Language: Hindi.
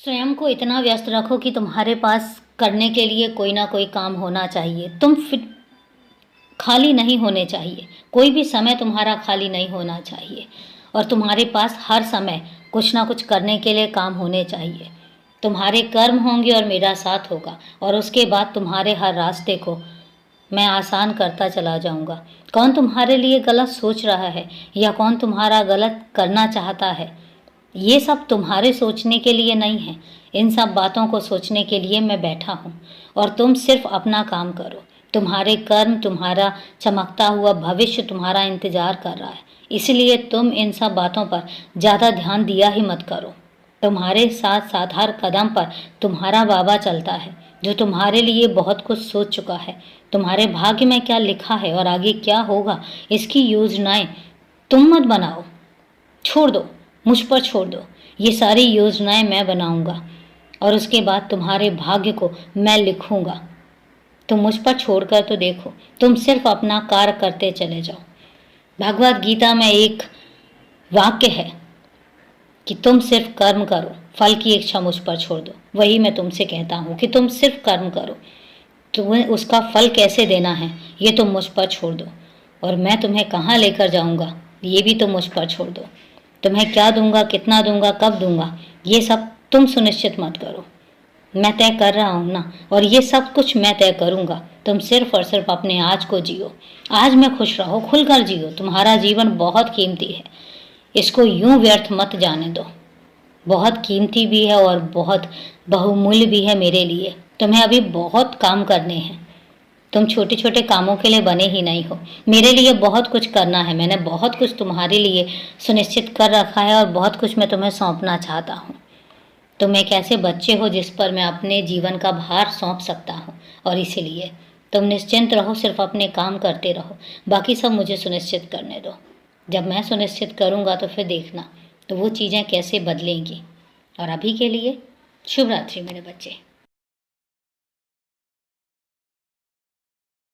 स्वयं को इतना व्यस्त रखो कि तुम्हारे पास करने के लिए कोई ना कोई काम होना चाहिए। तुम फिट खाली नहीं होने चाहिए। कोई भी समय तुम्हारा खाली नहीं होना चाहिए और तुम्हारे पास हर समय कुछ ना कुछ करने के लिए काम होने चाहिए। तुम्हारे कर्म होंगे और मेरा साथ होगा और उसके बाद तुम्हारे हर रास्ते को मैं आसान करता चला जाऊंगा। कौन तुम्हारे लिए गलत सोच रहा है या कौन तुम्हारा गलत करना चाहता है, ये सब तुम्हारे सोचने के लिए नहीं है। इन सब बातों को सोचने के लिए मैं बैठा हूँ और तुम सिर्फ अपना काम करो। तुम्हारे कर्म, तुम्हारा चमकता हुआ भविष्य तुम्हारा इंतजार कर रहा है। इसलिए तुम इन सब बातों पर ज़्यादा ध्यान दिया ही मत करो। तुम्हारे साथ साथ हर कदम पर तुम्हारा बाबा चलता है, जो तुम्हारे लिए बहुत कुछ सोच चुका है। तुम्हारे भाग्य में क्या लिखा है और आगे क्या होगा, इसकी योजनाएं तुम मत बनाओ। छोड़ दो, मुझ पर छोड़ दो। ये सारी योजनाएं मैं बनाऊंगा और उसके बाद तुम्हारे भाग्य को मैं लिखूंगा। तुम मुझ पर छोड़कर तो देखो। तुम सिर्फ अपना कार्य करते चले जाओ। भगवत गीता में एक वाक्य है कि तुम सिर्फ कर्म करो, फल की इच्छा मुझ पर छोड़ दो। वही मैं तुमसे कहता हूँ कि तुम सिर्फ कर्म करो। तुम्हें उसका फल कैसे देना है ये तुम मुझ पर छोड़ दो और मैं तुम्हें कहाँ लेकर जाऊँगा ये भी तुम मुझ पर छोड़ दो। तुम्हें क्या दूंगा, कितना दूंगा, कब दूंगा, ये सब तुम सुनिश्चित मत करो। मैं तय कर रहा हूँ ना, और ये सब कुछ मैं तय करूँगा। तुम सिर्फ और सिर्फ अपने आज को जियो। आज में खुश रहो, खुलकर जियो। तुम्हारा जीवन बहुत कीमती है, इसको यूं व्यर्थ मत जाने दो। बहुत कीमती भी है और बहुत बहुमूल्य भी है मेरे लिए। तुम्हें अभी बहुत काम करने हैं। तुम छोटे छोटे कामों के लिए बने ही नहीं हो। मेरे लिए बहुत कुछ करना है। मैंने बहुत कुछ तुम्हारे लिए सुनिश्चित कर रखा है और बहुत कुछ मैं तुम्हें सौंपना चाहता हूँ। तुम एक ऐसे बच्चे हो जिस पर मैं अपने जीवन का भार सौंप सकता हूँ और इसीलिए तुम निश्चिंत रहो, सिर्फ अपने काम करते रहो। बाकी सब मुझे सुनिश्चित करने दो। जब मैं सुनिश्चित करूँगा तो फिर देखना तो वो चीज़ें कैसे बदलेंगी। और अभी के लिए शुभ रात्रि मेरे बच्चे।